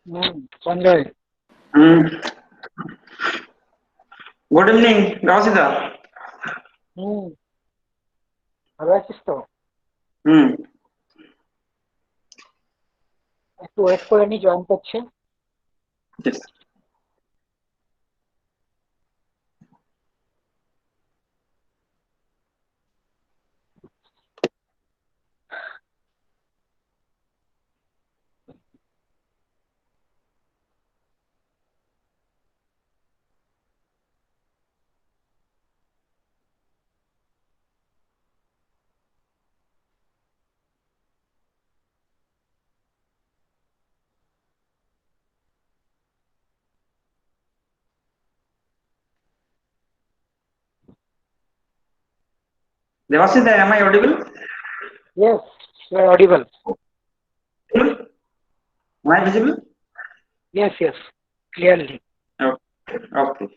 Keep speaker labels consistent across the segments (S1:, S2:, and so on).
S1: Sanjay.
S2: Hmm. Good evening, Rasida.
S1: হুম, ভালো আছিস তো?
S2: Hmm.
S1: একটু ওয়েট করে নি, জয়েন করছে।
S2: Yes. Devasida, am I audible?
S1: Yes, you are audible.
S2: Audible? Am I visible?
S1: Yes, clearly.
S2: Okay. Okay.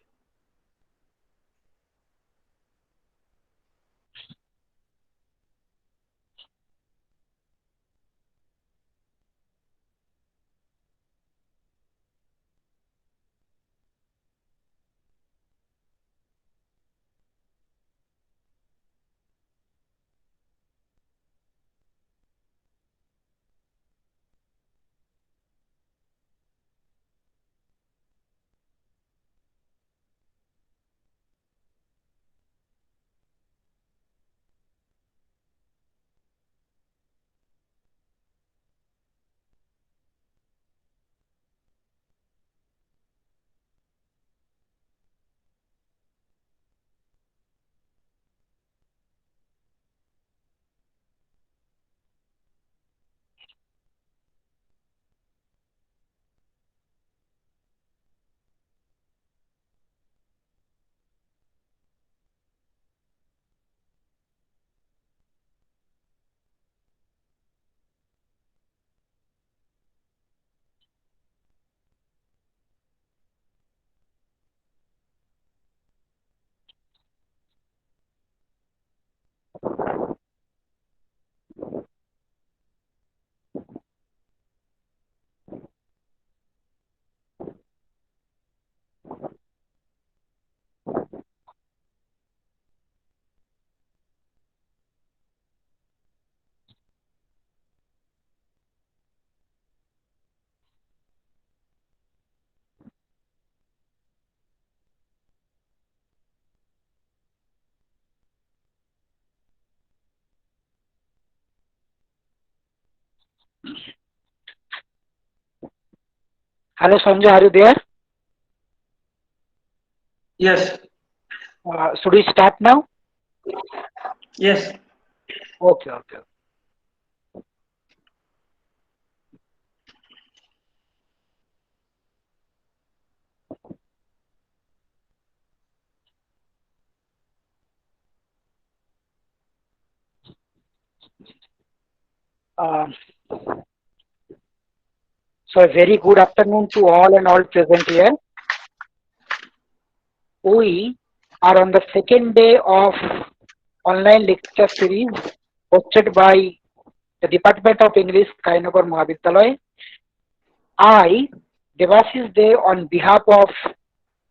S1: Hello, Sanjay, are you there?
S2: Yes.
S1: Should we start now?
S2: Yes.
S1: Okay. Uh, so, a very good afternoon to all and all present here. We are on the second day of online lecture series hosted by the Department of English, Kainagar Mahavidyalaya. I, Devashish De, on behalf of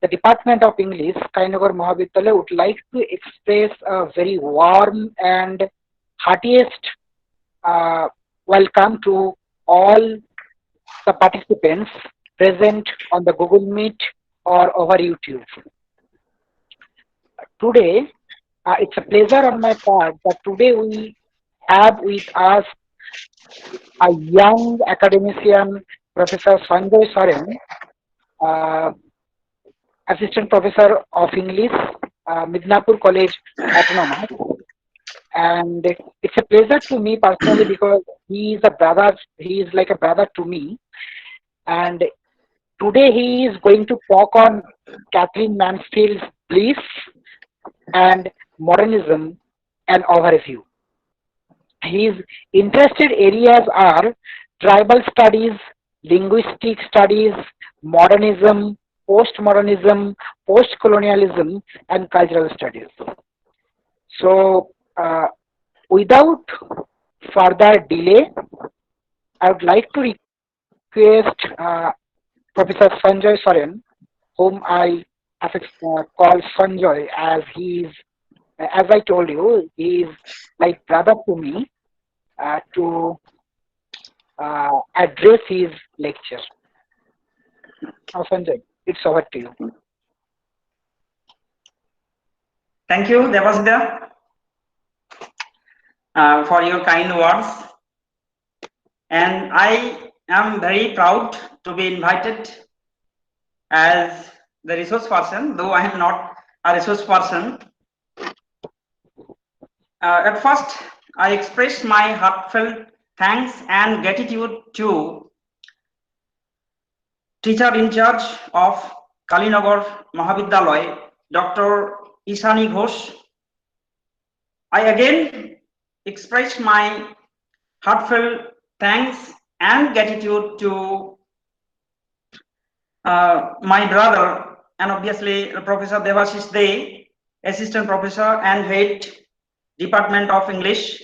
S1: the Department of English, Kainagar Mahavidyalaya, would like to express a very warm and heartiest uh, welcome to all the participants present on the Google Meet or over YouTube. Today, it's a pleasure on my part that today we have with us a young academician, Professor Sanjay Soren, uh, Assistant Professor of English, Midnapur College, Autonomous. And it's a pleasure to me personally because he is a brother, he is like a brother to me. And today he is going to talk on Kathleen Mansfield's Bliss and Modernism and Overview. His interested areas are tribal studies, linguistic studies, modernism, postmodernism, postcolonialism, and cultural studies. So, without further delay, I would like to request Professor Sanjay Soren, whom I call Sanjay, as as I told you, he is like brother to me, to address his lecture. Now, Sanjay, it's over to you.
S2: Thank you, Devasida, for your kind words. And I am very proud to be invited as the resource person, though I am not a resource person. At first, I express my heartfelt thanks and gratitude to teacher in charge of Kalinagar Mahavidyalaya, Dr. Ishani Ghosh. I again express my heartfelt thanks and gratitude to my brother and obviously Professor Devashish Dey, Assistant Professor and Head Department of English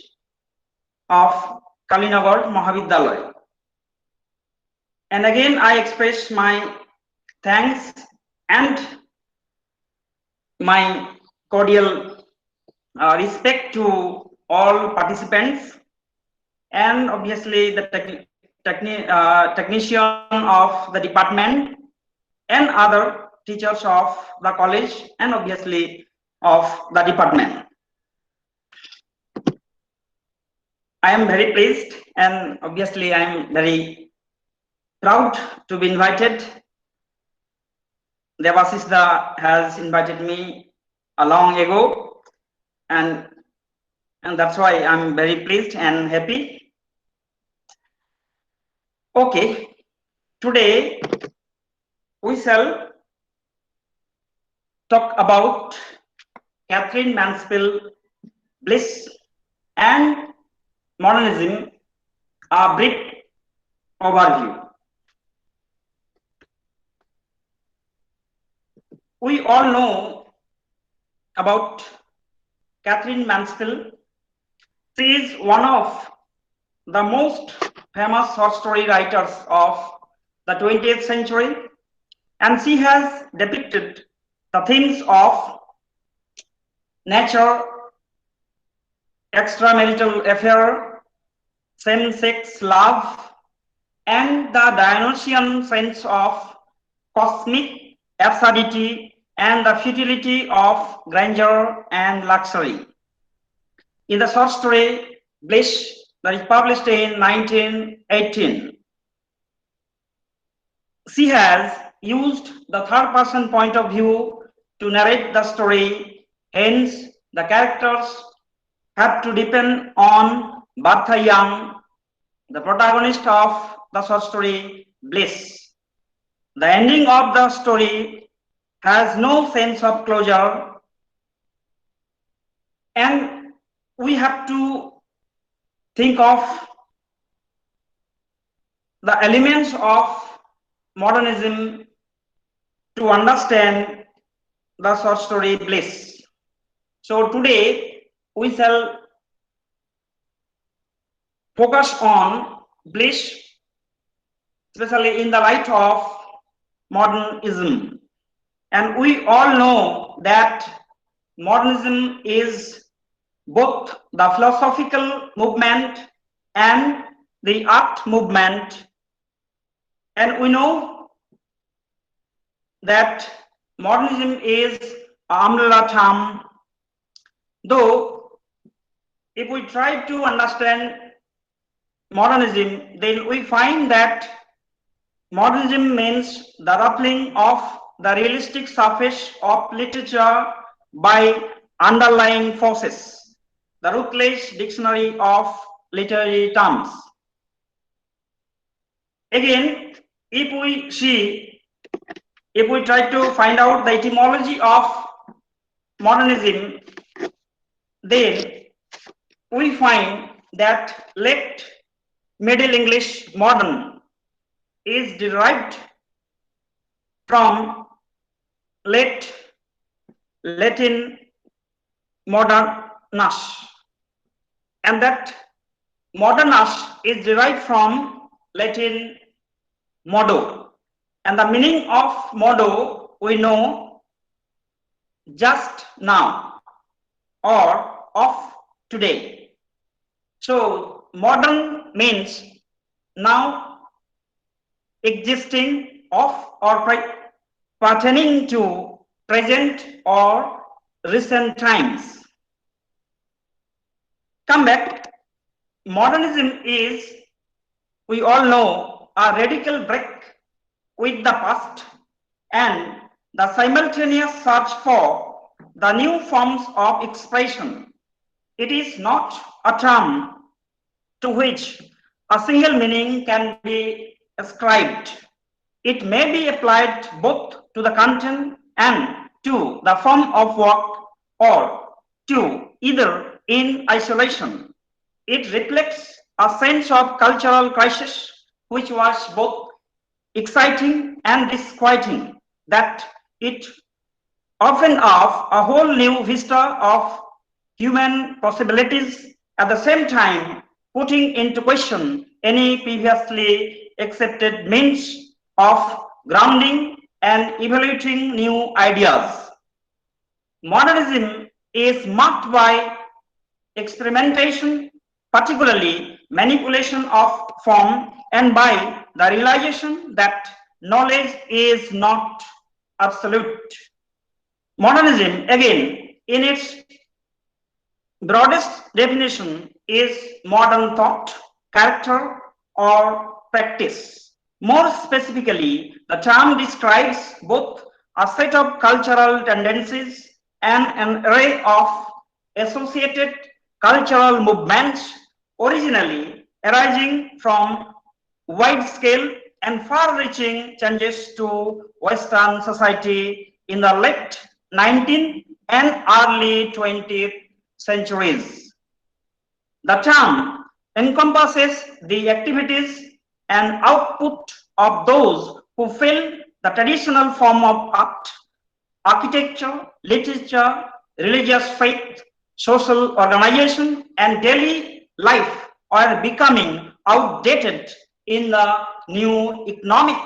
S2: of Kalinagar Mahavidyalaya. And again, I express my thanks and my cordial respect to all participants and obviously the technician of the department and other teachers of the college and obviously of the department. I am very pleased and obviously I am very proud to be invited. Devasisda has invited me a long ago, and that's why I'm very pleased and happy. Okay, today we shall talk about Catherine Mansfield Bliss and modernism, a brief overview. We all know about Catherine Mansfield. She is one of the most famous short story writers of the 20th century, and she has depicted the themes of nature, extramarital affair, same-sex love, and the Dionysian sense of cosmic absurdity and the futility of grandeur and luxury. In the short story Bliss, that is published in 1918, she has used the third person point of view to narrate the story, hence, the characters have to depend on Bertha Young, the protagonist of the short story Bliss. The ending of the story has no sense of closure, and we have to think of the elements of modernism to understand the short story Bliss. So today we shall focus on Bliss, especially in the light of modernism. And we all know that modernism is both the philosophical movement and the art movement. And we know that modernism is an umbrella term, though if we try to understand modernism, then we find that modernism means the ruffling of the realistic surface of literature by underlying forces, the Rutledge Dictionary of Literary Terms. Again, if we try to find out the etymology of modernism, then we find that late Middle English modern is derived from late Latin modernus, and that modernus is derived from Latin modo. And the meaning of motto we know, just now or of today. So modern means now, existing, of, or pertaining to present or recent times. Come back. Modernism is, we all know, a radical break with the past and the simultaneous search for the new forms of expression. It is not a term to which a single meaning can be ascribed. It may be applied both to the content and to the form of work, or to either in isolation. It reflects a sense of cultural crisis which was both exciting and disquieting, that it opened up a whole new vista of human possibilities, at the same time putting into question any previously accepted means of grounding and evaluating new ideas. Modernism is marked by experimentation, particularly manipulation of form, and by the realization that knowledge is not absolute. Modernism, again, in its broadest definition, is modern thought, character, or practice. More specifically, the term describes both a set of cultural tendencies and an array of associated cultural movements originally arising from wide-scale and far-reaching changes to Western society in the late 19th and early 20th centuries. The term encompasses the activities and output of those who fill the traditional form of art, architecture, literature, religious faith, social organization, and daily life are becoming outdated in the new economic,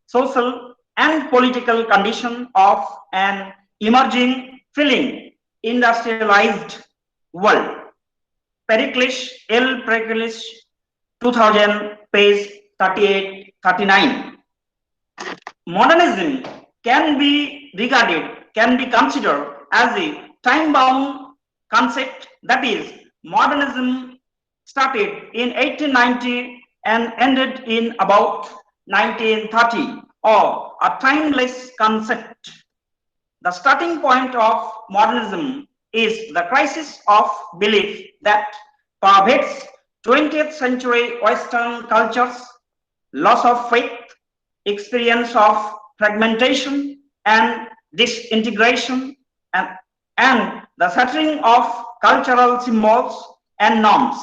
S2: social, and political condition of an emerging, filling, industrialized world. Pericles, L. Pericles, 2000, page 38, 39. Modernism can be considered as a time-bound concept. That is, modernism started in 1890 and ended in about 1930, or a timeless concept. The starting point of modernism is the crisis of belief that pervades 20th century Western cultures, loss of faith, experience of fragmentation and disintegration, and, and the shattering of cultural symbols and norms.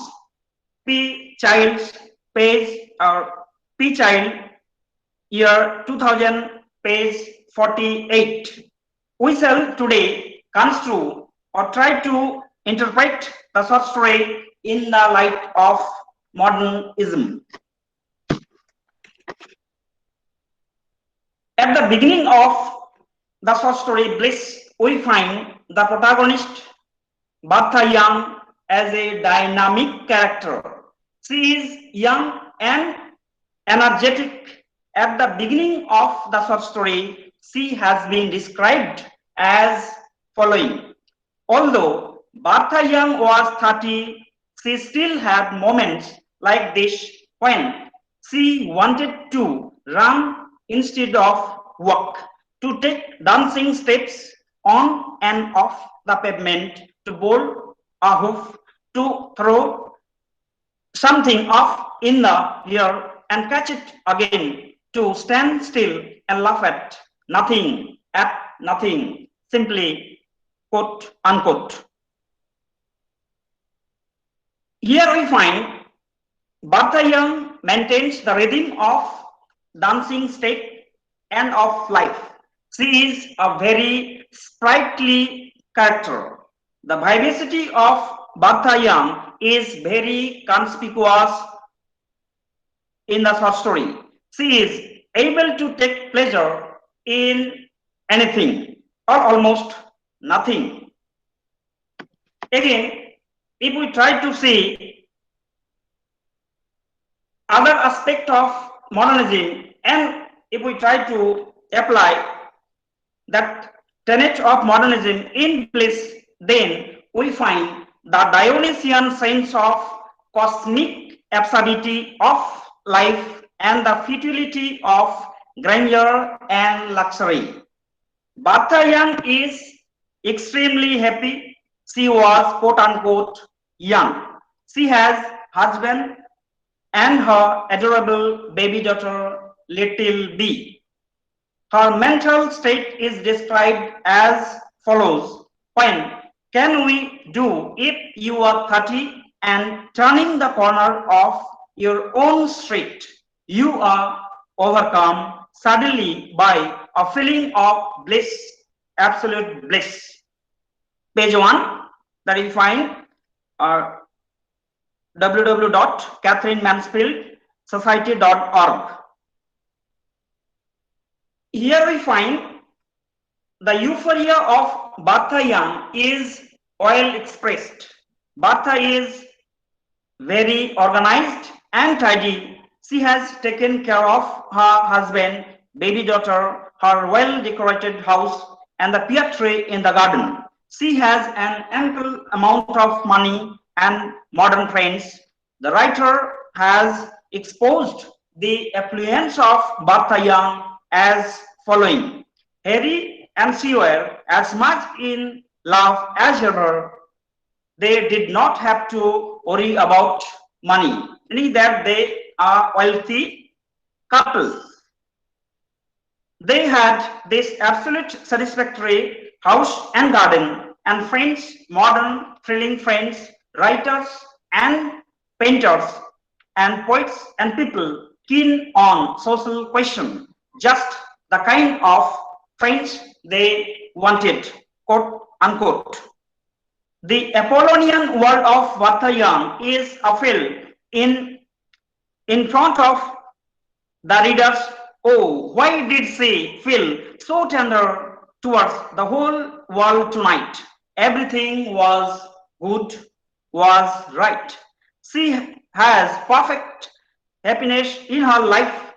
S2: P. Child's page, or P. Child, year 2000, page 48. We shall today construe or try to interpret the short story in the light of modernism. At the beginning of the short story Bliss, we find the protagonist Bertha Young as a dynamic character. She is young and energetic. At the beginning of the short story, she has been described as following. Although Bertha Young was 30, she still had moments like this when she wanted to run instead of walk, to take dancing steps on and off the pavement, to bowl a hoof, to throw something off in the air and catch it again, to stand still and laugh at nothing, simply, quote unquote. Here we find Bertha Young maintains the rhythm of dancing step and of life. She is a very sprightly character. The vivacity of Bertha Young is very conspicuous in the short story. She is able to take pleasure in anything or almost nothing. Again, if we try to see other aspect of modernism, and if we try to apply that tenet of modernism in place, then we find the Dionysian sense of cosmic absurdity of life and the futility of grandeur and luxury. Bata Young is extremely happy. She was quote unquote young. She has husband and her adorable baby daughter Little B. Her mental state is described as follows. When can we do if you are 30 and turning the corner of your own street, you are overcome suddenly by a feeling of bliss, absolute bliss. Page 1 that you find uh, www.catherinemansfieldsociety.org. Here we find the euphoria of Bhatha Young is well expressed. Bhatha is very organized and tidy. She has taken care of her husband, baby daughter, her well decorated house, and the pear tree in the garden. She has an ample amount of money and modern friends. The writer has exposed the affluence of Bhatha Young as following. Harry and she were as much in love as ever. They did not have to worry about money, meaning that they are wealthy couple. They had this absolute satisfactory house and garden and friends, modern, thrilling friends, writers and painters and poets and people keen on social question, just the kind of friends they wanted, quote unquote. The Apollonian world of Vatayam is filled in front of the readers. Oh, why did she feel so tender towards the whole world tonight? Everything was good, was right. She has perfect happiness in her life.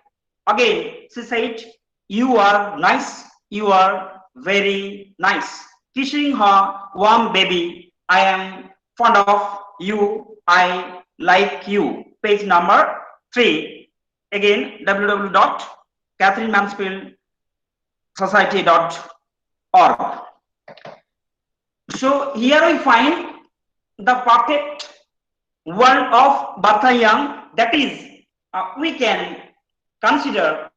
S2: Again, she said, you are nice, you are very nice. Kissing her warm baby, I am fond of you, I like you. Page number 3. Again, www.catherinemansfieldsociety.org. So here we find the perfect world of Bhatha Young, that is, we can consider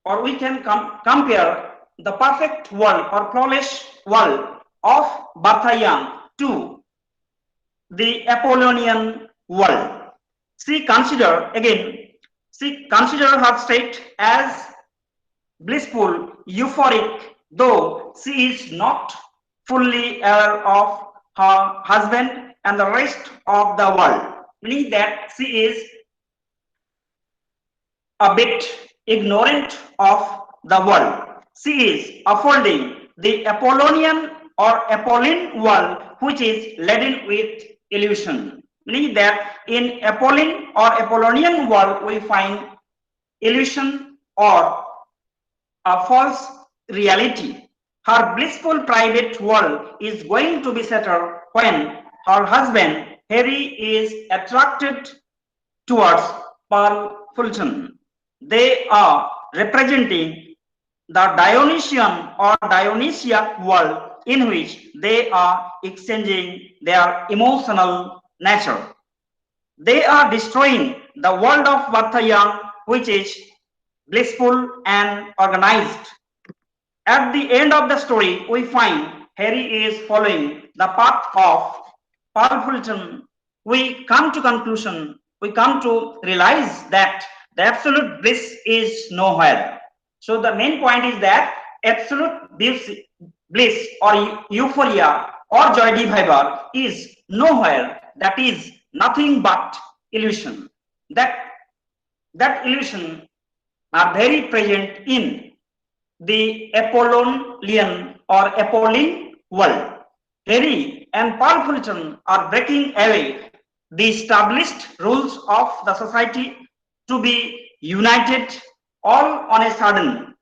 S2: or we can compare the perfect world or flawless world of Bhatha Young to the Apollonian world. She consider again, she consider her state as blissful, euphoric, though she is not fully aware of her husband and the rest of the world, meaning that she is a bit ignorant of the world. She is unfolding the Apollonian or Apolline world, which is laden with illusion. Meaning that in Apolline or Apollonian world, we find illusion or a false reality. Her blissful private world is going to be shattered when her husband Harry is attracted towards Pearl Fulton. They are representing the Dionysian or Dionysiac world in which they are exchanging their emotional nature. They are destroying the world of Vatayam, which is blissful and organized. At the end of the story, we find Harry is following the path of Pearl Fulton. We come to conclusion, we come to realize that the absolute bliss is nowhere. So the main point is that absolute bliss or euphoria or joy divider is nowhere. That is nothing but illusion. That illusion are very present in the Apollonian or Apolline world. Harry and Paul Fulton are breaking away the established rules of the society to be united all on a sudden.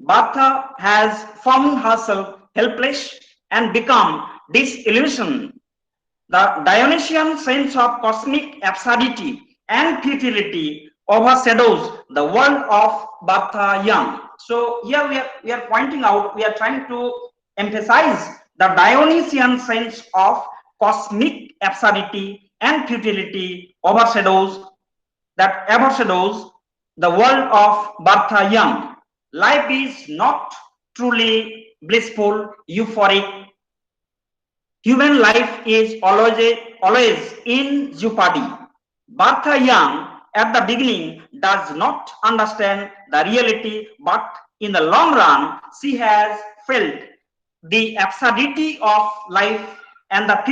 S2: Bertha has found herself helpless and become disillusioned. The Dionysian sense of cosmic absurdity and futility overshadows the world of Bertha Young. So here we are pointing out, we are trying to emphasize the Dionysian sense of cosmic absurdity and futility overshadows the world of Bertha Young. Life is not truly blissful, euphoric. Human life is always in jeopardy. Bertha Young at the beginning does not understand the reality, but in the long run, she has felt the absurdity of life and the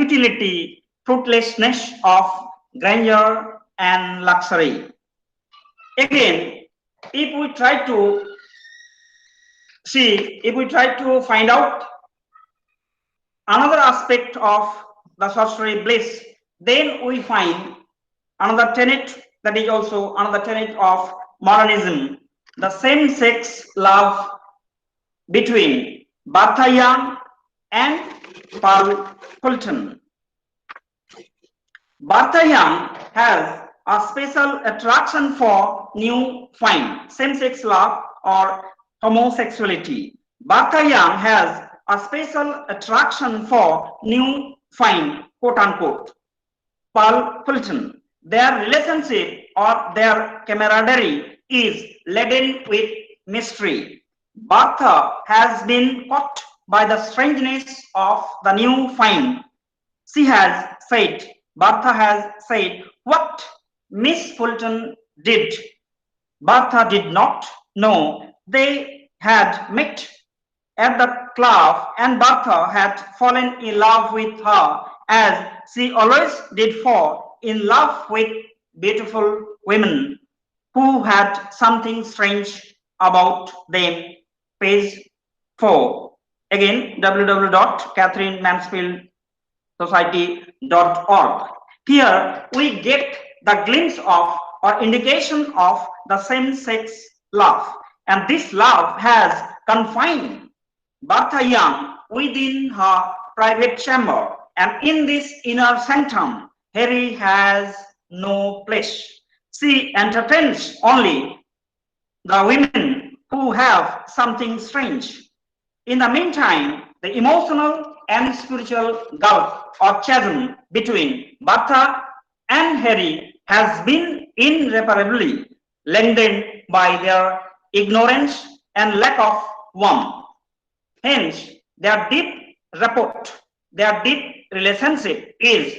S2: fruitlessness of grandeur and luxury. Again, if we try to if we try to find out another aspect of the sorcery bliss, then we find another tenet, that is also another tenet of modernism, the same-sex love between Bertha Young and Paul Fulton. Bertha Young has a special attraction for new find, same-sex love or homosexuality. Bertha Young has a special attraction for new find, quote unquote, Paul Fulton. Their relationship or their camaraderie is laden with mystery. Bertha has been caught by the strangeness of the new find. She has said, Bertha has said, what Miss Fulton did. Bertha did not know they had met at the club, and Bertha had fallen in love with her as she always did fall in love with beautiful women who had something strange about them. Page 4. Again, www.catherinemansfieldsociety.org. Here we get the glimpse of or indication of the same-sex love, and this love has confined Bertha Young within her private chamber, and in this inner sanctum, Harry has no place. She entertains only the women who have something strange. In the meantime, the emotional and spiritual gulf or chasm between Bertha and Harry has been irreparably lengthened by their ignorance and lack of warmth. Hence, their deep rapport, their deep relationship is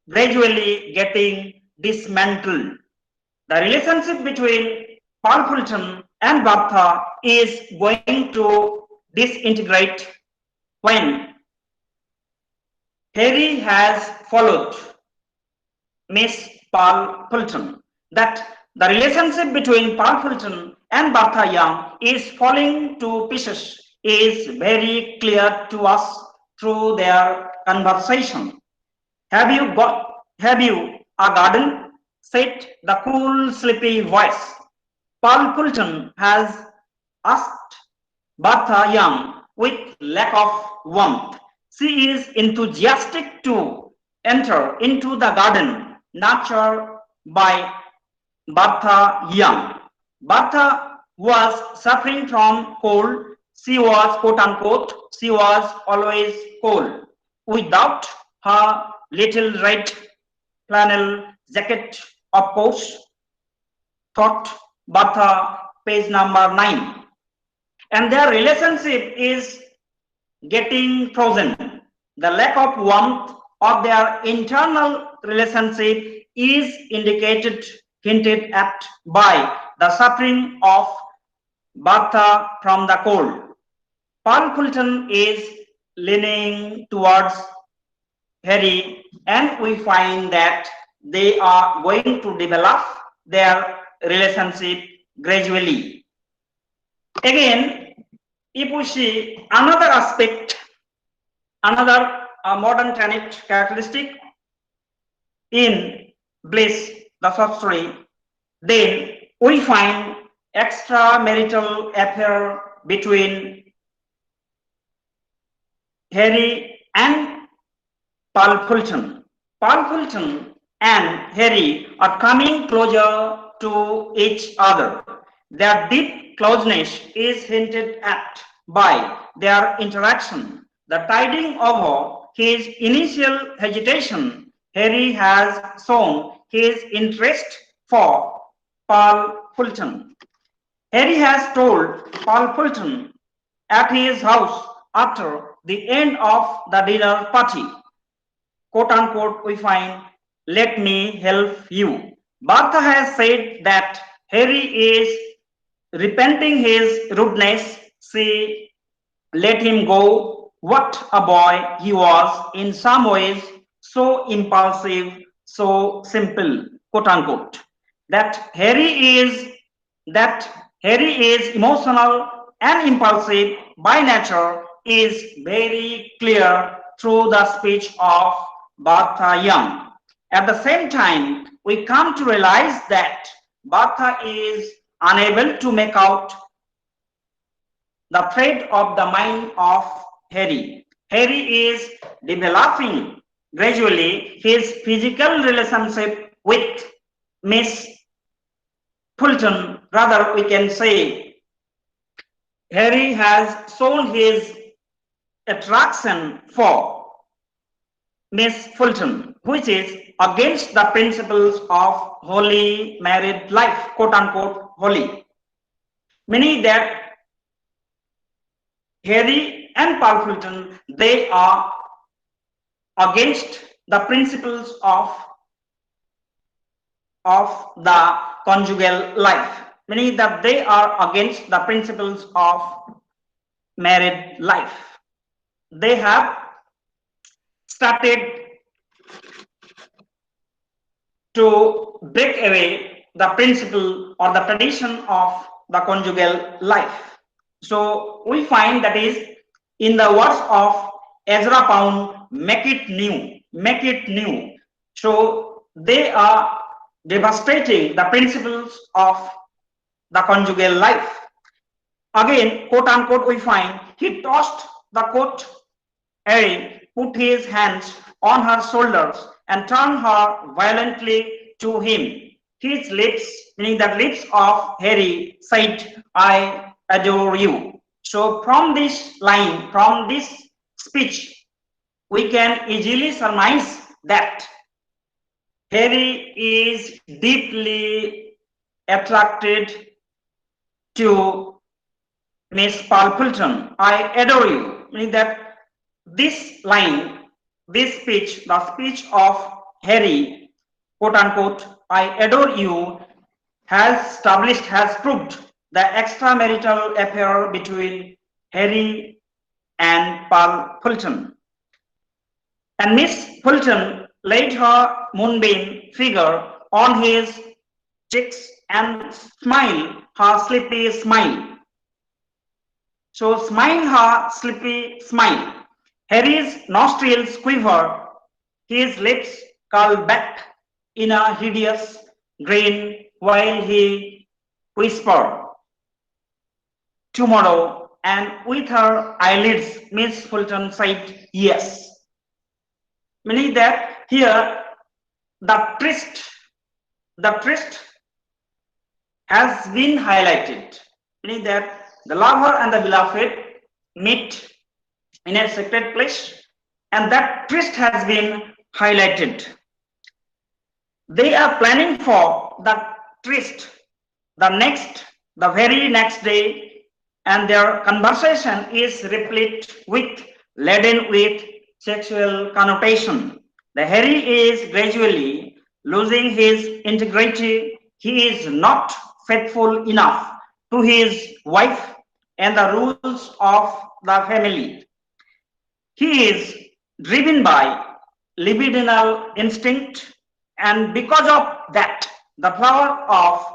S2: gradually getting dismantled. The relationship between Paul Fulton and Bertha is going to disintegrate when Harry has followed Miss Paul Fulton. That the relationship between Paul Fulton and Bertha Young is falling to pieces is very clear to us through their conversation. Have you a garden? Said the cool, sleepy voice. Paul Fulton has asked Bertha Young with lack of warmth. She is enthusiastic to enter into the garden nurtured by Bertha Young. Bertha was suffering from cold. She was, quote unquote, she was always cold. Without her little red flannel jacket, of course, thought Bertha, page number 9. And their relationship is getting frozen. The lack of warmth of their internal relationship is hinted at by the suffering of Bertha from the cold. Paul Fulton is leaning towards Harry, and we find that they are going to develop their relationship gradually. Again, if we see another aspect, another modern tenet characteristic in bliss, the short story, then we find extramarital affair between Harry and Paul Fulton. Paul Fulton and Harry are coming closer to each other. Their deep closeness is hinted at by their interaction. The tiding over his initial hesitation, Harry has shown his interest for Paul Fulton. Harry has told Paul Fulton at his house after the end of the dinner party, quote unquote, we find, let me help you. Bertha has said that Harry is repenting his rudeness. She let him go. What a boy he was, in some ways, so impulsive, so simple, quote unquote. That Harry is that Harry is emotional and impulsive by nature is very clear through the speech of Bertha Young. At the same time, we come to realize that Bertha is unable to make out the thread of the mind of Harry. Harry is developing gradually his physical relationship with Miss Fulton. Rather, we can say Harry has shown his attraction for Miss Fulton, which is against the principles of holy married life, quote unquote, holy. Meaning that Harry and Paul Fulton, they are against the principles of the conjugal life, meaning that they are against the principles of married life. They have started to break away the principle or the tradition of the conjugal life. So we find that is in the words of Ezra Pound, make it new, make it new. So they are devastating the principles of the conjugal life. Again, quote unquote, we find he tossed the coat away, put his hands on her shoulders, and turned her violently to him. His lips, meaning the lips of Harry, said, I adore you. So, from this line, from this speech, we can easily surmise that Harry is deeply attracted to Miss Paul Fulton. I adore you. Meaning that this line, this speech, the speech of Harry, quote unquote, I adore you, has established, has proved the extramarital affair between Harry and Paul Fulton. And Miss Fulton laid her moonbeam figure on his cheeks and smiled her sleepy smile. So smile her sleepy smile. Harry's nostrils quiver, his lips curl back in a hideous grin while he whispered, tomorrow, and with her eyelids, Miss Fulton said yes. Meaning that here the tryst has been highlighted, meaning that the lover and the beloved meet in a sacred place, and that tryst has been highlighted. They are planning for the tryst the very next day, and their conversation is replete with, laden with sexual connotation. The Harry is gradually losing his integrity. He is not faithful enough to his wife and the rules of the family. He is driven by libidinal instinct, and because of that, the flower of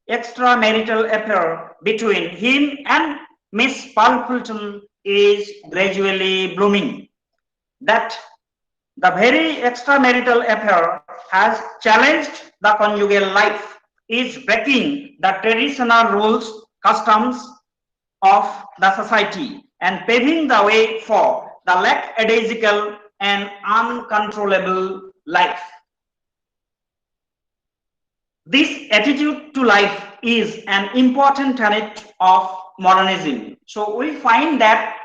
S2: extramarital affair between him and Miss Fulton is gradually blooming. That the very extramarital affair has challenged the conjugal life, is breaking the traditional rules, customs of the society, and paving the way for the lackadaisical and uncontrollable life. This attitude to life is an important tenet of modernism. So we find that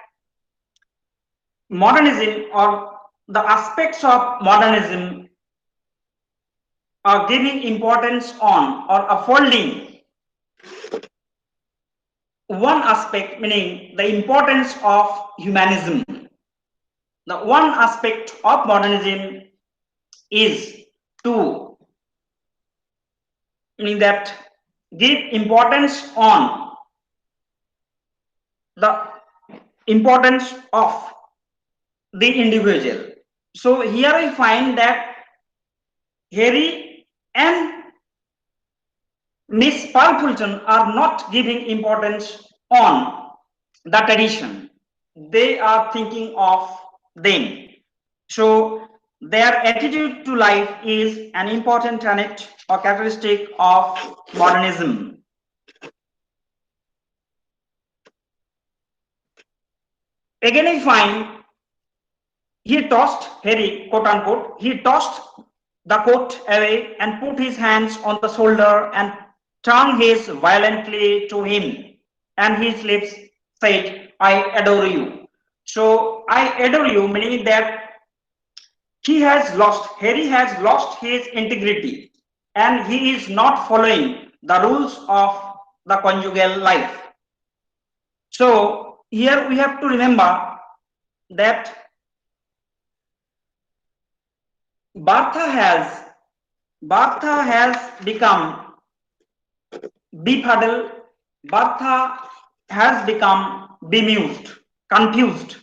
S2: modernism, or the aspects of modernism, are giving importance on or upholding one aspect, meaning the importance of humanism. The one aspect of modernism is to, meaning that, give importance on the importance of the individual. So here I find that Harry and Miss Fulton are not giving importance on the tradition. They are thinking of them. So their attitude to life is an important tenet or characteristic of modernism. Again, I find he tossed Harry, quote unquote, he tossed the coat away and put his hands on the shoulder and turned his violently to him. And his lips said, I adore you. So I adore you, meaning that Harry has lost his integrity and he is not following the rules of the conjugal life. So here we have to remember that Bartha has become befuddled. Bartha has become bemused, confused,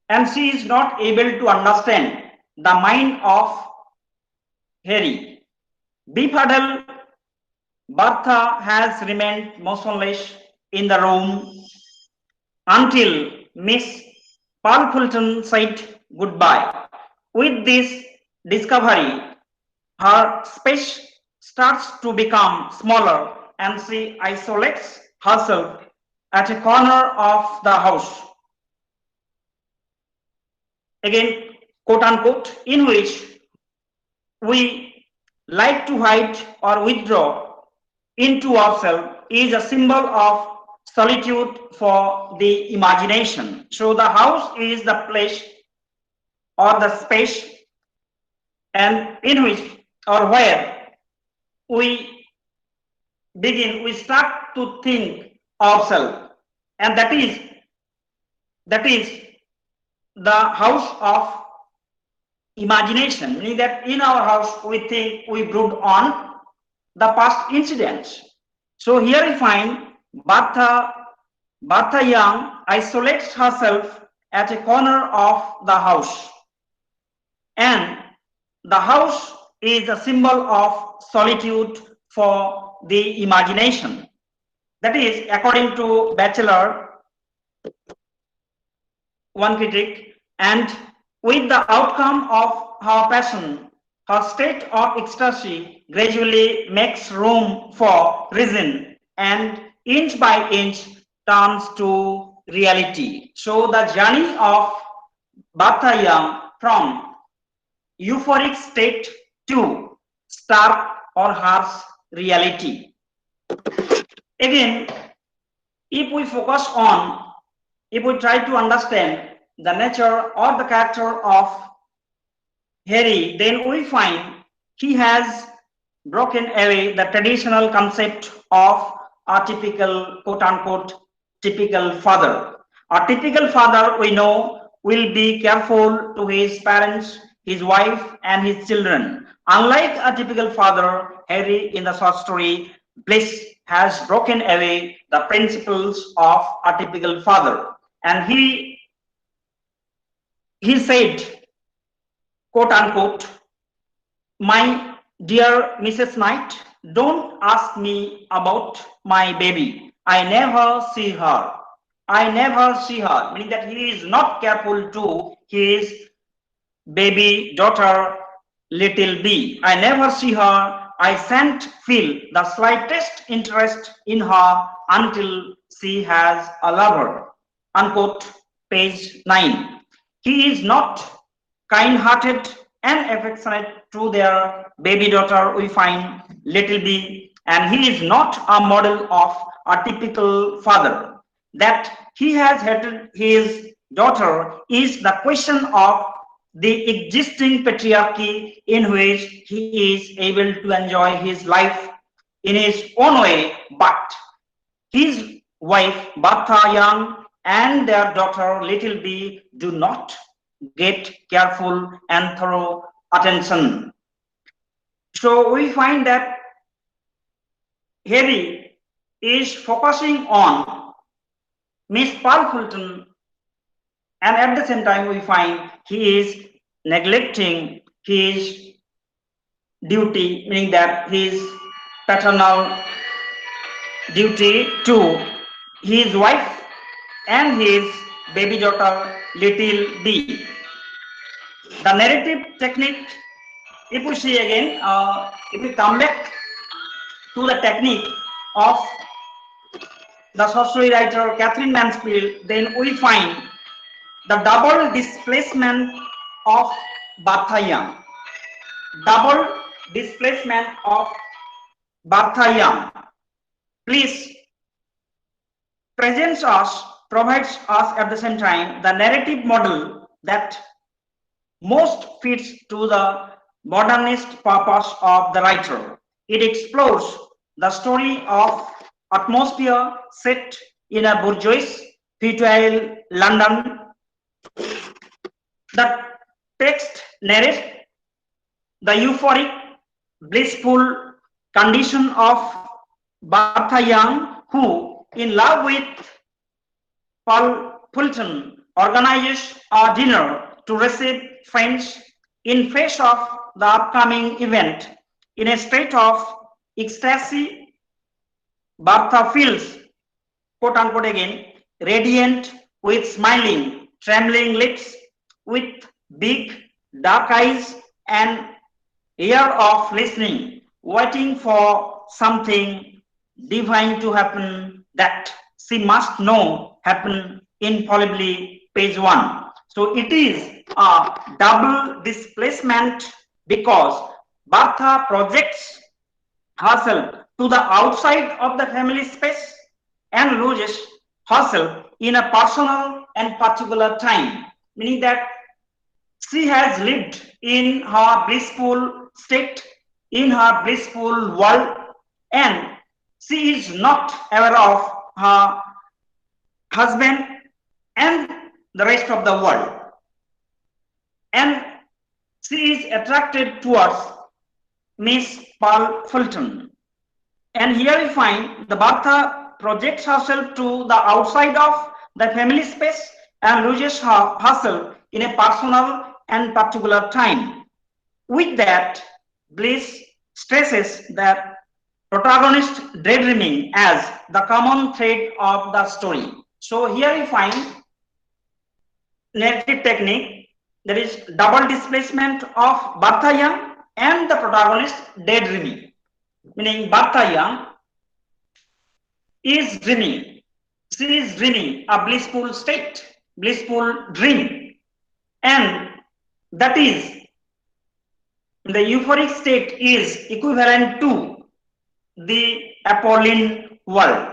S2: and she is not able to understand the mind of Harry. Befuddled, Bartha has remained motionless in the room until Miss Fulton said goodbye. With this discovery, her space starts to become smaller and she isolates herself at a corner of the house. Again, quote unquote, in which we like to hide or withdraw into ourselves, is a symbol of solitude for the imagination. So the house is the place or the space and in which or where we start to think ourselves, and that is the house of imagination, meaning that in our house we think, we brood on the past incidents. So here we find Bartha Young isolates herself at a corner of the house, and the house is a symbol of solitude for the imagination. That is, according to Bachelor, one critic, and with the outcome of her passion, her state of ecstasy gradually makes room for reason and inch by inch turns to reality. So the journey of Bhatha Young from euphoric state to stark or harsh reality. Again, if we focus on, if we try to understand the nature or the character of Harry, then we find he has broken away the traditional concept of a typical, quote unquote, typical father. A typical father, we know, will be careful to his parents, his wife, and his children. Unlike a typical father, Harry in the short story, Bliss has broken away the principles of a typical father. And he said, quote unquote, my dear Mrs. Knight, don't ask me about my baby. I never see her. I never see her, meaning that he is not careful to his baby daughter, little B. I never see her. I shan't feel the slightest interest in her until she has a lover. Unquote, page 9. He is not kind hearted and affectionate to their baby daughter, we find little B, and he is not a model of a typical father. That he has hated his daughter is the question of the existing patriarchy in which he is able to enjoy his life in his own way, but his wife Batha Young and their daughter Little B do not get careful and thorough attention. So we find that Harry is focusing on Miss Pearl Fulton, and at the same time we find he is neglecting his duty, meaning that his paternal duty to his wife and his baby daughter little B. The narrative technique, if we see again, if we come back to the technique of the sorcery writer Catherine Mansfield, then we find the double displacement of Barthayam. Double displacement of Barthayam. Please presents us, provides us at the same time the narrative model that most fits to the modernist purpose of the writer. It explores the story of atmosphere set in a bourgeois, feudal London. The text narrates the euphoric, blissful condition of Bertha Young, who, in love with Paul Fulton, organizes a dinner to receive friends in face of the upcoming event. In a state of ecstasy, Bertha feels, quote unquote again, radiant with smiling, trembling lips, with big dark eyes and ear of listening, waiting for something divine to happen that she must know happen infallibly, page 1. So it is a double displacement because Bertha projects herself to the outside of the family space and loses herself in a personal and particular time, meaning that she has lived in her blissful state, in her blissful world, and she is not aware of her husband and the rest of the world. And she is attracted towards Miss Pearl Fulton. And here we find the Bertha projects herself to the outside of the family space and loses herself in a personal and particular time. With that, Bliss stresses that protagonist daydreaming as the common thread of the story. So here we find narrative technique, that is double displacement of Bertha Young and the protagonist daydreaming, meaning Bertha Young is dreaming. She is dreaming a blissful state, blissful dream, and that is the euphoric state is equivalent to the Apolline world.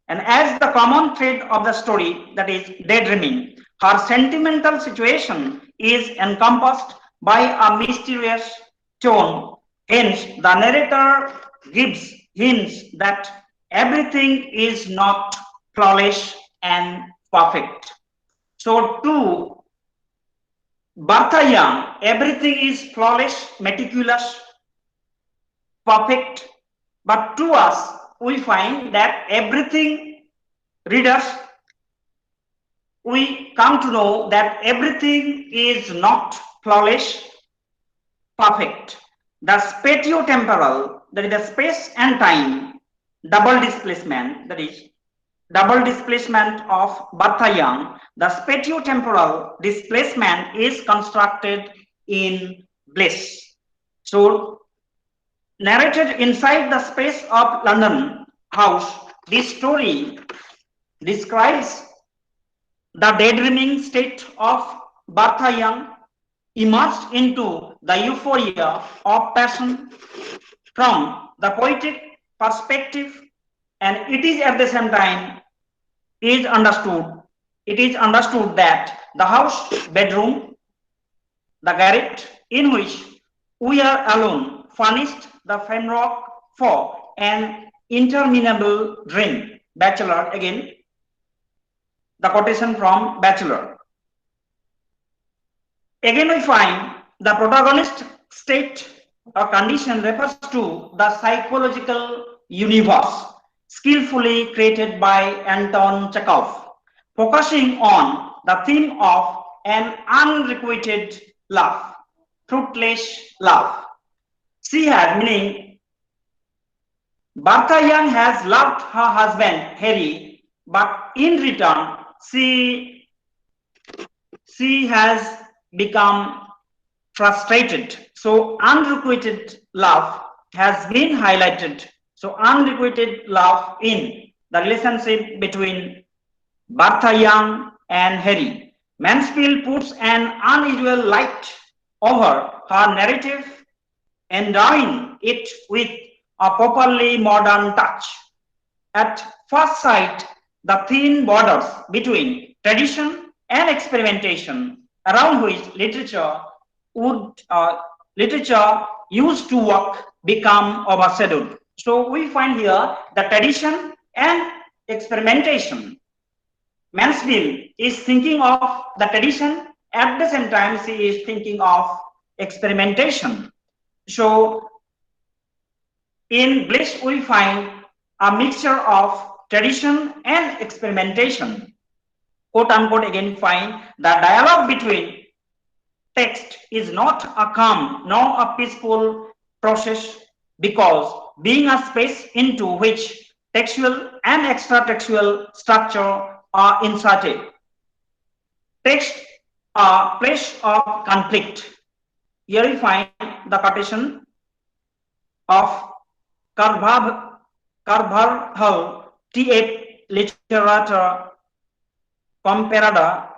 S2: And as the common thread of the story, that is daydreaming, her sentimental situation is encompassed by a mysterious tone. Hence, the narrator gives hints that everything is not flawless and perfect. So, to Bertha Young, everything is flawless, meticulous, perfect. But to us, we find that everything, readers, we come to know that everything is not flawless, perfect. The spatio-temporal, that is the space and time, double displacement, that is double displacement of Bartha Young, the spatiotemporal displacement is constructed in Bliss. So, narrated inside the space of London house, this story describes the daydreaming state of Bartha Young emerged into the euphoria of passion from the poetic perspective, and it is at the same time is understood it is understood that the house bedroom, the garret in which we are alone, furnished the framework for an interminable dream. Bachelor, again the quotation from Bachelor. Again we find the protagonist state or condition refers to the psychological universe skillfully created by Anton Chekhov, focusing on the theme of an unrequited love, fruitless love. She had meaning Bertha Young has loved her husband Harry, but in return she has become frustrated. So unrequited love has been highlighted. So unrequited love in the relationship between Bertha Young and Harry. Mansfield puts an unusual light over her narrative, endowing it with a properly modern touch. At first sight, the thin borders between tradition and experimentation around which would literature used to work become overshadowed. So we find here the tradition and experimentation. Mansfield is thinking of the tradition, at the same time she is thinking of experimentation. So in Bliss we find a mixture of tradition and experimentation. Quote unquote, again find the dialogue between text is not a calm nor a peaceful process, because being a space into which textual and extra-textual structure are inserted, text a place of conflict. Here we find the quotation of Carvajal, T.F. Literatura Comparada,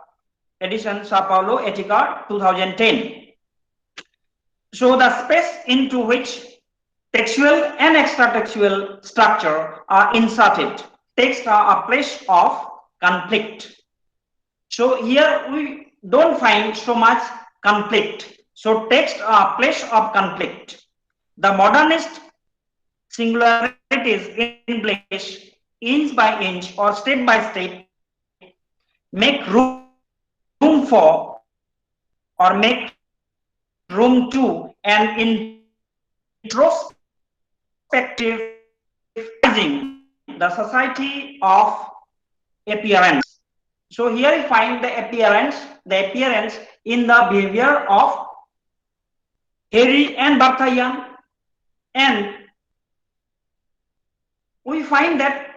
S2: edition Sao Paulo, Etica, 2010. So the space into which textual and extra-textual structure are inserted, text are a place of conflict. So here we don't find so much conflict. So text are a place of conflict. The modernist singularities in place, inch by inch or step by step, make room for or make room to an introspective analyzing the society of appearance. So here we find the appearance in the behavior of Harry and Bertha Young, and we find that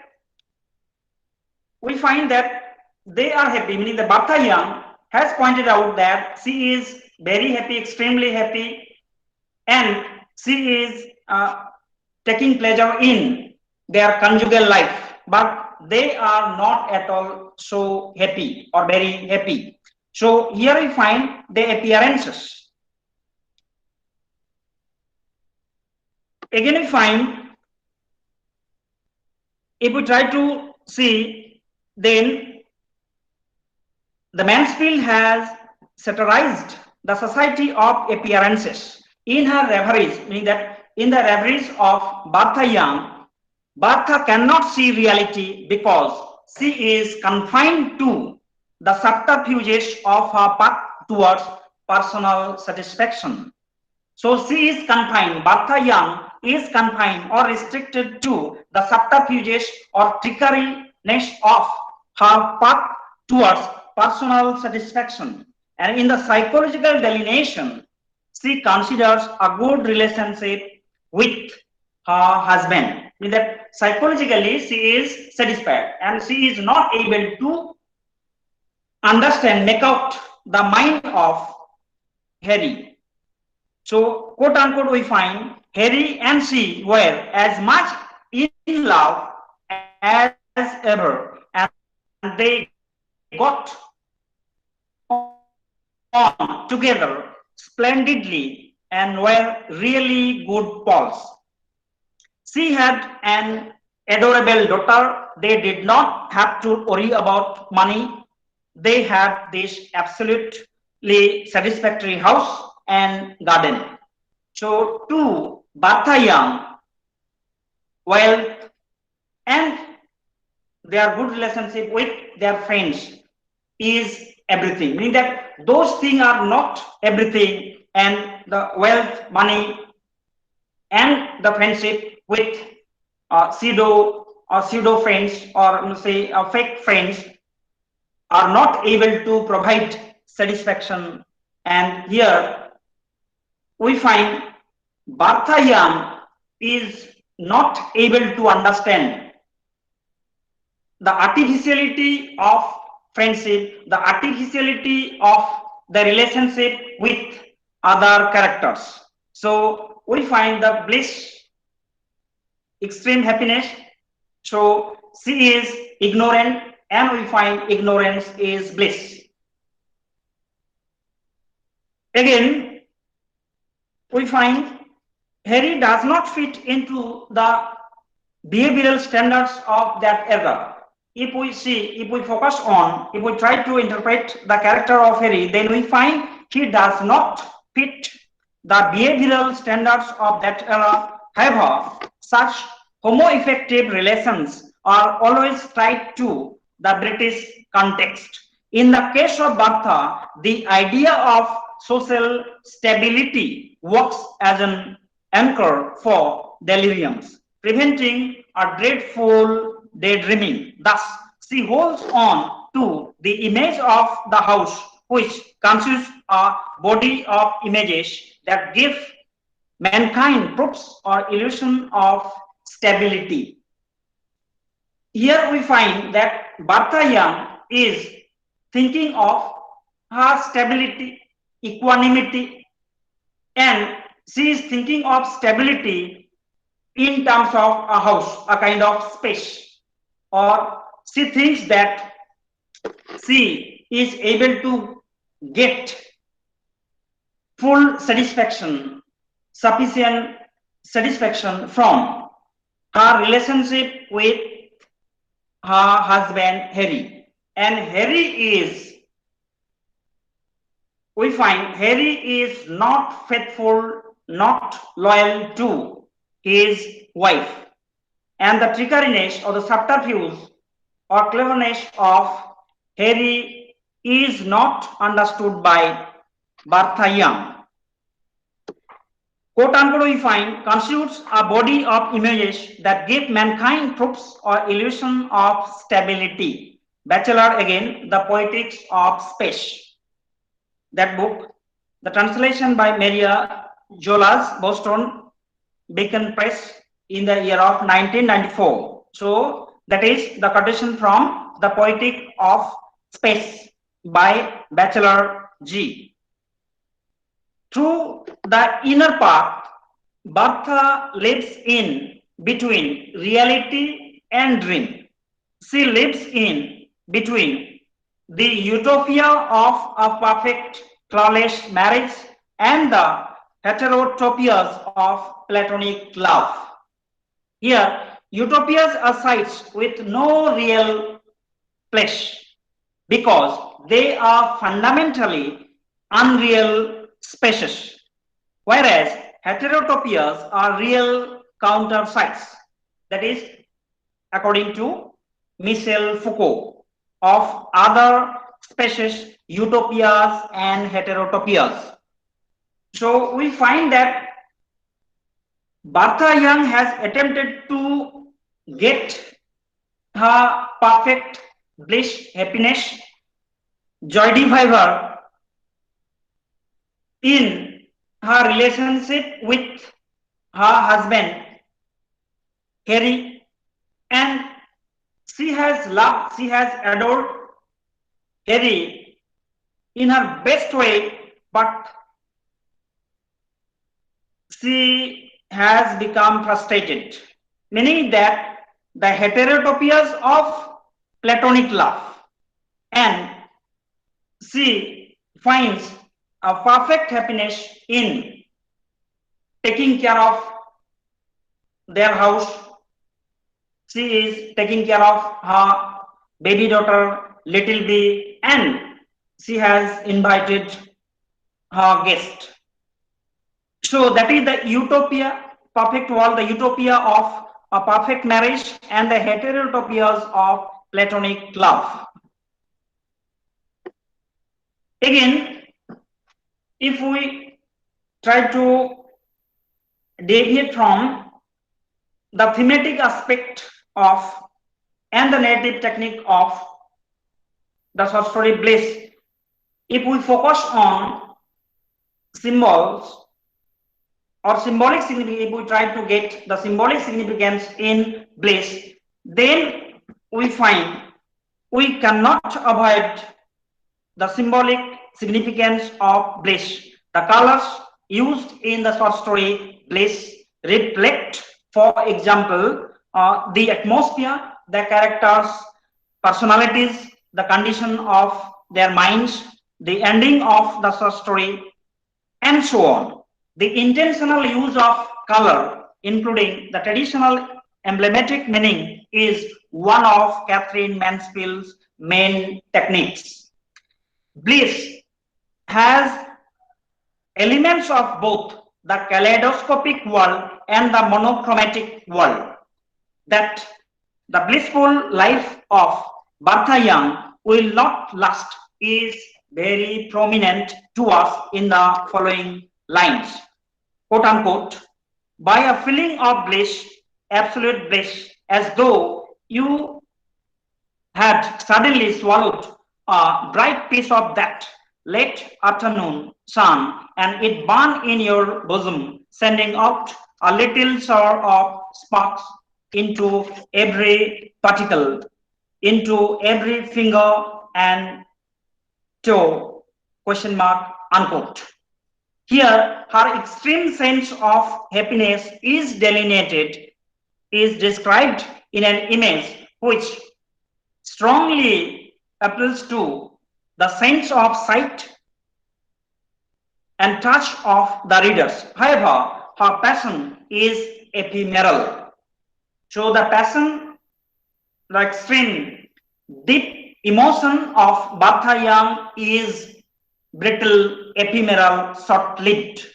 S2: they are happy, meaning the Bertha Young has pointed out that she is very happy, extremely happy, and she is taking pleasure in their conjugal life, but they are not at all so happy or very happy. So here we find the appearances. Again we find, if we try to see, then the Mansfield has satirized the society of appearances in her reveries, meaning that in the reveries of Bertha Young, Bertha cannot see reality because she is confined to the subterfuges of her path towards personal satisfaction. So she is confined, Bertha Young is confined or restricted to the subterfuges or trickeryness of her path towards personal satisfaction. And in the psychological delineation, she considers a good relationship with her husband. means that psychologically she is satisfied and she is not able to understand, make out the mind of Harry. So, quote unquote, we find Harry and she were as much in love as ever, and they got on together splendidly and were really good pals. She had an adorable daughter. They did not have to worry about money. They had this absolutely satisfactory house and garden. So, to Bertha Young, wealth and their good relationship with their friends is everything. Meaning that those things are not everything, and the wealth, money, and the friendship with pseudo friends, or say fake friends, are not able to provide satisfaction. And here we find Bertha Young is not able to understand the artificiality of friendship, the artificiality of the relationship with other characters. So we find the bliss, extreme happiness. So she is ignorant, and we find ignorance is bliss. Again, we find Harry does not fit into the behavioral standards of that era. If we see, if we focus on, if we try to interpret the character of Harry, then we find he does not fit the behavioral standards of that era. However, such homo-effective relations are always tied to the British context. In the case of Bertha, the idea of social stability works as an anchor for deliriums, preventing a dreadful daydreaming. Thus, she holds on to the image of the house, which consists a body of images that give mankind proofs or illusion of stability. Here we find that Bertha Young is thinking of her stability, equanimity, and she is thinking of stability in terms of a house, a kind of space, or she thinks that she is able to get full satisfaction, sufficient satisfaction from her relationship with her husband Harry. And we find Harry is not faithful, not loyal to his wife. And the trickeriness or the subterfuge or cleverness of Harry is not understood by Bertha Young. Quote unquote, we find constitutes a body of images that give mankind proofs or illusion of stability. Bachelor again, The Poetics of Space. That book, the translation by Maria Jolas, Boston Beacon Press in the year of 1994. So that is the quotation from The Poetic of Space by Bachelor G. Through the inner path, Bertha lives in between reality and dream. She lives in between the utopia of a perfect, flawless marriage and the heterotopias of platonic love. Here, utopias are sites with no real flesh because they are fundamentally unreal spaces, whereas heterotopias are real counter sites. That is, according to Michel Foucault, of other spaces, utopias and heterotopias. So we find that Bertha Young has attempted to get her perfect bliss, happiness, joy divider in her relationship with her husband Harry, and she has loved, she has adored Harry in her best way, but she has become frustrated, meaning that the heterotopias of platonic love, and she finds a perfect happiness in taking care of their house. She is taking care of her baby daughter, little bee, and she has invited her guest. So that is the utopia, perfect world, the utopia of a perfect marriage, and the heterotopias of platonic love. Again, if we try to deviate from the thematic aspect of and the narrative technique of the short story Bliss, if we focus on symbols or symbolic significance, if we try to get the symbolic significance in Bliss, then we find we cannot avoid the symbolic significance of Bliss. The colors used in the short story Bliss reflect, for example, the atmosphere, the characters, personalities, the condition of their minds, the ending of the short story, and so on. The intentional use of color, including the traditional emblematic meaning, is one of Catherine Mansfield's main techniques. Bliss has elements of both the kaleidoscopic world and the monochromatic world. That the blissful life of Bertha Young will not last is very prominent to us in the following lines. Quote unquote, by a feeling of bliss, absolute bliss, as though you had suddenly swallowed a bright piece of that late afternoon sun, and it burned in your bosom, sending out a little shower of sparks into every particle, into every finger and toe, question mark, unquote. Here, her extreme sense of happiness is delineated, is described in an image which strongly appeals to the sense of sight and touch of the readers. However, her passion is ephemeral. So the passion, the extreme, deep emotion of Bertha Young is brittle, ephemeral, short-lived.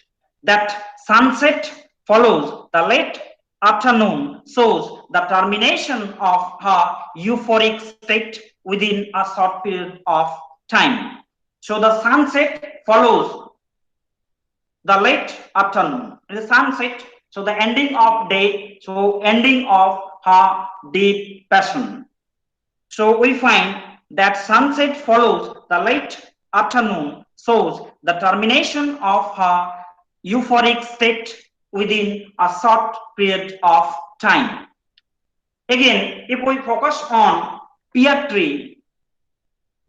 S2: That sunset follows the late afternoon shows the termination of her euphoric state within a short period of time. So the sunset follows the late afternoon, the sunset, so the ending of day, so ending of her deep passion. So we find that sunset follows the late afternoon, shows the termination of her euphoric state within a short period of time. Again, if we focus on pear tree,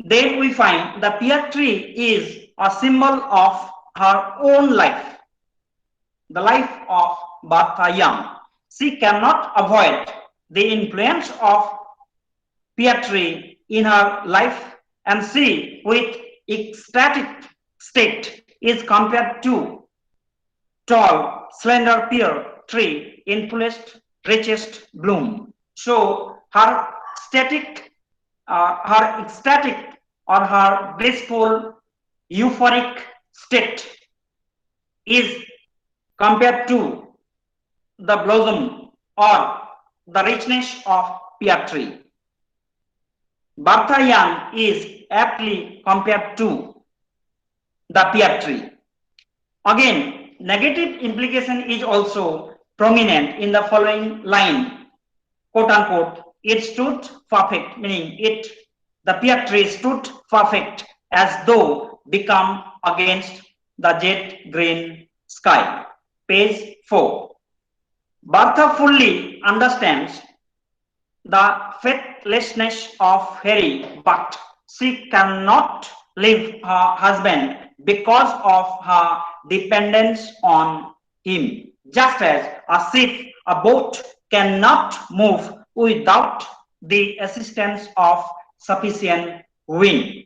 S2: then we find the pear tree is a symbol of her own life, the life of Bertha Young. She cannot avoid the influence of pear tree in her life, and she, with ecstatic state, is compared to tall, slender pear tree in fullest, richest bloom. So her her ecstatic or her blissful, euphoric state is compared to the blossom or the richness of pear tree. Bertha Young is aptly compared to the pear tree. Again, negative implication is also prominent in the following line, quote unquote, it stood perfect, meaning the pear tree stood perfect as though become against the jet green sky. Page 4. Bertha fully understands the faithlessness of Harry, but she cannot leave her husband because of her dependence on him. Just as a ship, a boat cannot move without the assistance of sufficient wind.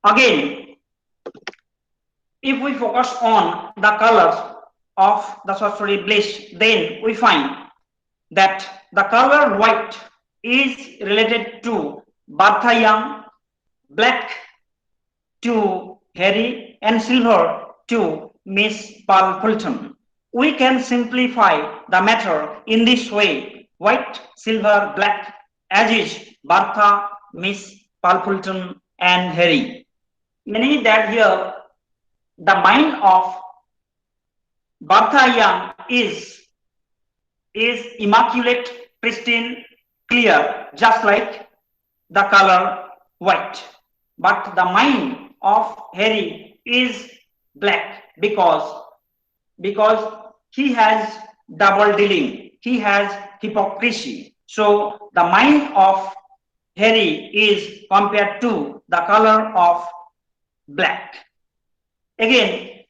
S2: Again, if we focus on the colors of the sorcery bliss, then we find that the color white is related to Bertha Young, black to Harry, and silver to Miss Paul Fulton. We can simplify the matter in this way: white, silver, black, as is Bertha, Miss Paul Fulton, and Harry. Meaning that here the mind of Bertha Young is immaculate, pristine, clear, just like the color white. But the mind of Harry is black because he has double dealing, he has hypocrisy. So the mind of Harry is compared to the color of black. Again,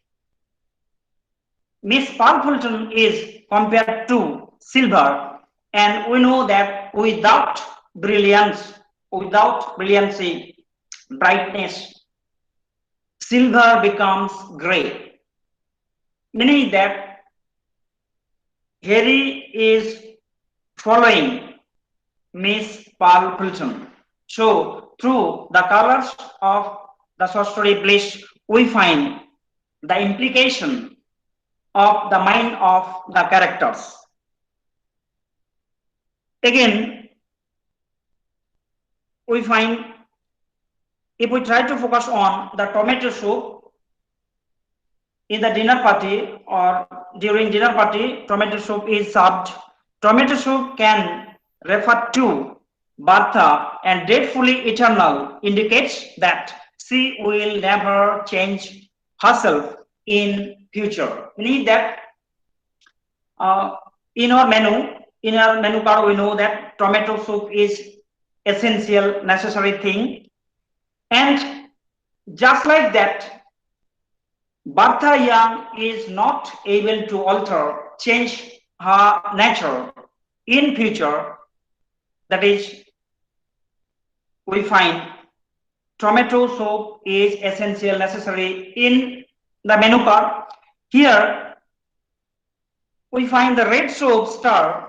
S2: Miss Fulton is compared to silver, and we know that without brilliancy, brightness, silver becomes gray, meaning that Harry is following Miss Fulton. So, through the colors of the sorcery bliss, we find the implication of the mind of the characters. Again, we find if we try to focus on the tomato soup in the dinner party or during dinner party, tomato soup is served. Tomato soup can refer to Bertha, and dreadfully eternal indicates that she will never change herself in future. Meaning that uh, in our menu card, we know that tomato soup is essential, necessary thing, and just like that, Bertha Young is not able to alter, change her nature in future. That is, we find tomato soup is essential, necessary in the menu card. Here, we find the red soup stirred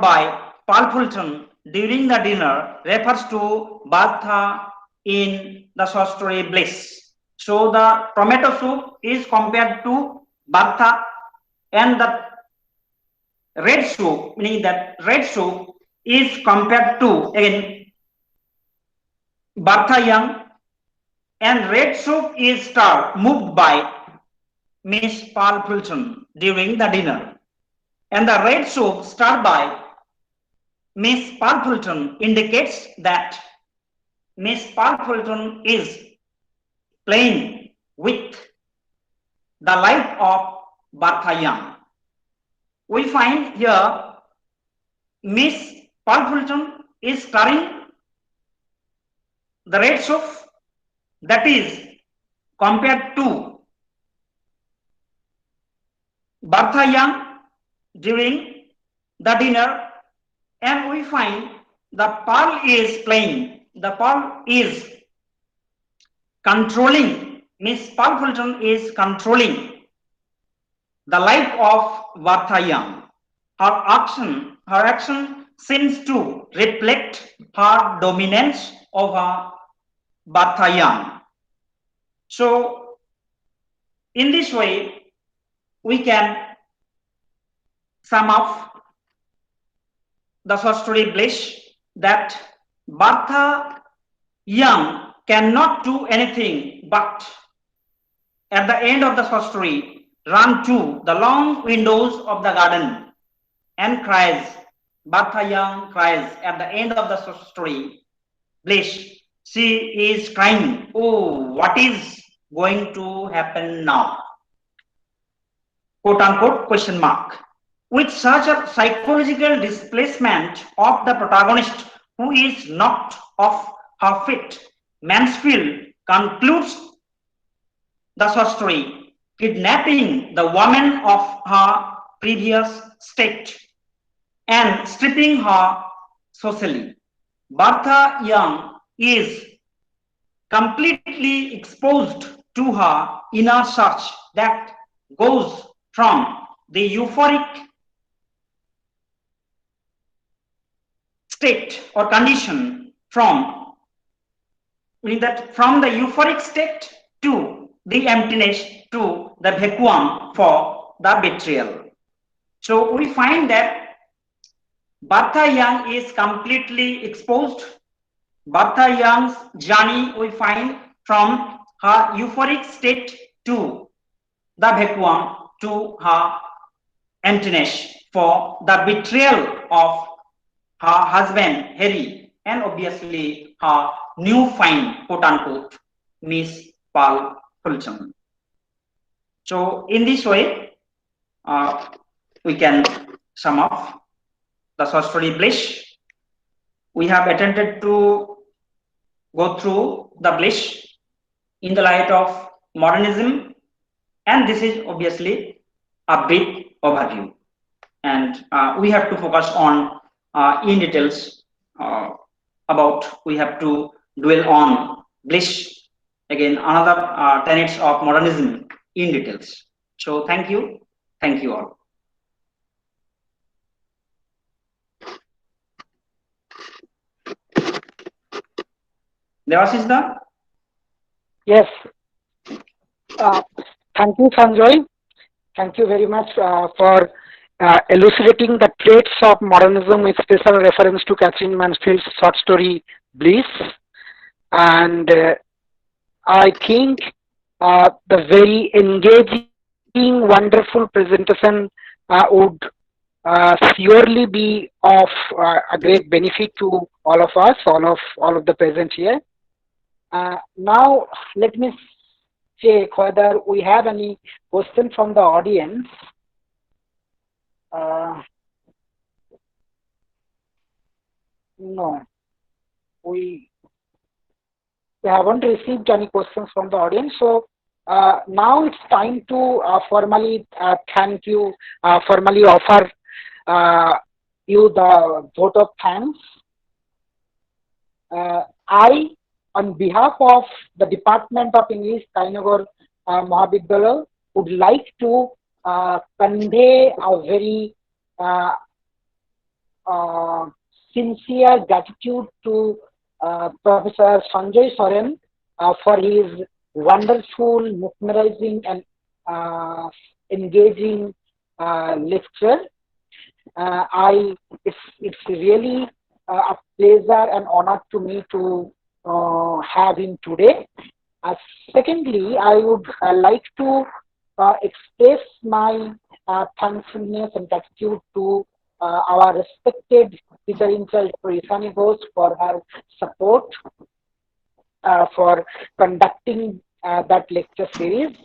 S2: by Paul Fulton during the dinner refers to Bertha in the sorcery bliss. So the tomato soup is compared to Bertha, and the red soup, meaning that red soup is compared to again Bertha Young, and red soup is moved by Miss Paul Fulton during the dinner. And the red soup stirred by Miss Paul Fulton indicates that Miss Paul Fulton is playing with the life of Bertha Young. We find here Miss Paul Fulton is stirring the red soup, that is compared to Bertha Young during the dinner, and we find the Pearl is playing, the Pearl is controlling, Miss Pearl Fulton is controlling the life of Bertha Young. Her action seems to reflect her dominance over Bertha Young. So, in this way, we can sum up the sorcery bliss that Bertha Young cannot do anything but at the end of the sorcery run to the long windows of the garden and cries. Bertha Young cries at the end of the sorcery bliss. She is crying, oh, what is going to happen now? quote unquote question mark. With such a psychological displacement of the protagonist who is knocked off her feet, Mansfield concludes the short story, kidnapping the woman of her previous state and stripping her socially. Bertha Young is completely exposed to her inner search that goes from the euphoric state or condition meaning that from the euphoric state to the emptiness to the vacuum for the betrayal. So we find that Bertha Young is completely exposed. Bertha Young's journey we find from her euphoric state to the vacuum to her emptiness for the betrayal of her husband Harry and obviously her new find quote unquote Miss Paul Fulton. So in this way, uh, we can sum up the short story Bliss. We have attempted to go through the Bliss in the light of modernism, and this is obviously a brief overview. And we have to focus on in details about we have to dwell on Bliss again another tenets of modernism in details. So thank you all. Devasisda?
S1: Yes. Uh, Thank you, Sanjoy. Thank you very much for elucidating the traits of modernism with special reference to Catherine Mansfield's short story Bliss. And I think the very engaging, wonderful presentation would surely be of a great benefit to all of us, all of the present here. Now, let me check whether we have any question from the audience. Uh, no, we we haven't received any questions from the audience. So now it's time to formally thank you, formally offer you the vote of thanks. I, on behalf of the Department of English, Kainagor Mahavidyalaya, would like to convey a very uh, uh, sincere gratitude to Professor Sanjay Soren for his wonderful, mesmerizing, and uh, engaging lecture. It's really a pleasure and honor to me to have him today. Uh, Secondly, I would like to express my thankfulness and gratitude to our respected teacher in charge, Isani Ghosh, for her support for conducting that lecture series.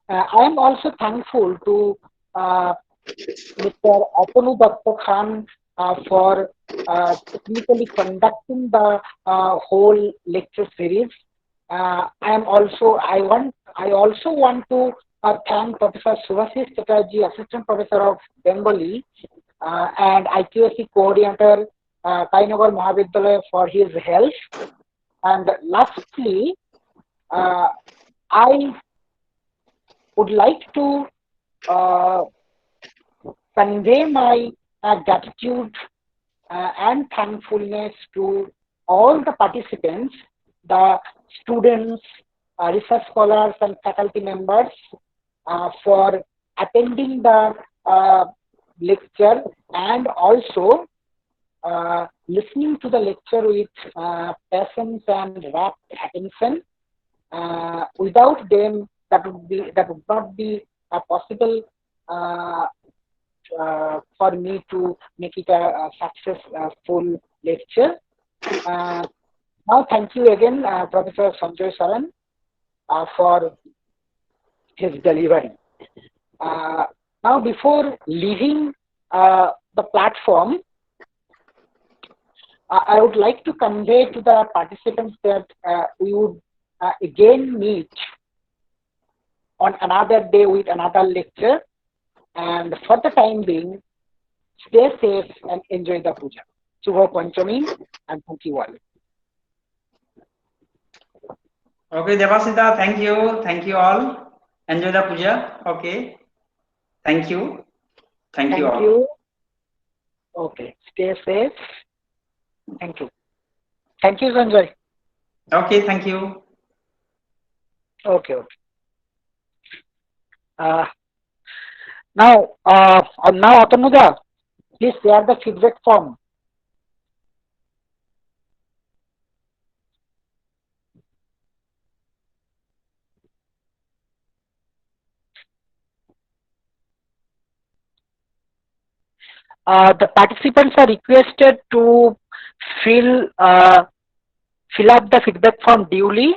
S1: I am also thankful to uh, Mr. Atanu Dakta Khan for technically conducting the whole lecture series. I also want to thank Professor Subhasis Chatterjee, Assistant Professor of Bengali and IQSC Coordinator Kainagar Mahavidyalaya for his help. And lastly, uh, I would like to uh, convey my gratitude and thankfulness to all the participants, the students, research scholars, and faculty members for attending the lecture and also listening to the lecture with patience and rapt attention. Without them, that would not be possible uh, for me to make it a successful lecture. Uh, Now, thank you again, Professor Sanjay Saran, for his delivery. Uh, Now, before leaving the platform, I would like to convey to the participants that we would again meet on another day with another lecture. And for the time being, stay safe and enjoy the puja. Shubha Panchami, and thank you all.
S2: Okay, Devasita, thank you. Thank you all. Enjoy the puja. Okay. Thank you. Thank you
S1: Thank
S2: all.
S1: you. Okay, stay safe. Thank you. Thank you, Sanjay.
S2: Okay, thank you.
S1: Okay, okay. Uh, now, Atanuja, please share the feedback form. The participants are requested to fill fill up the feedback form duly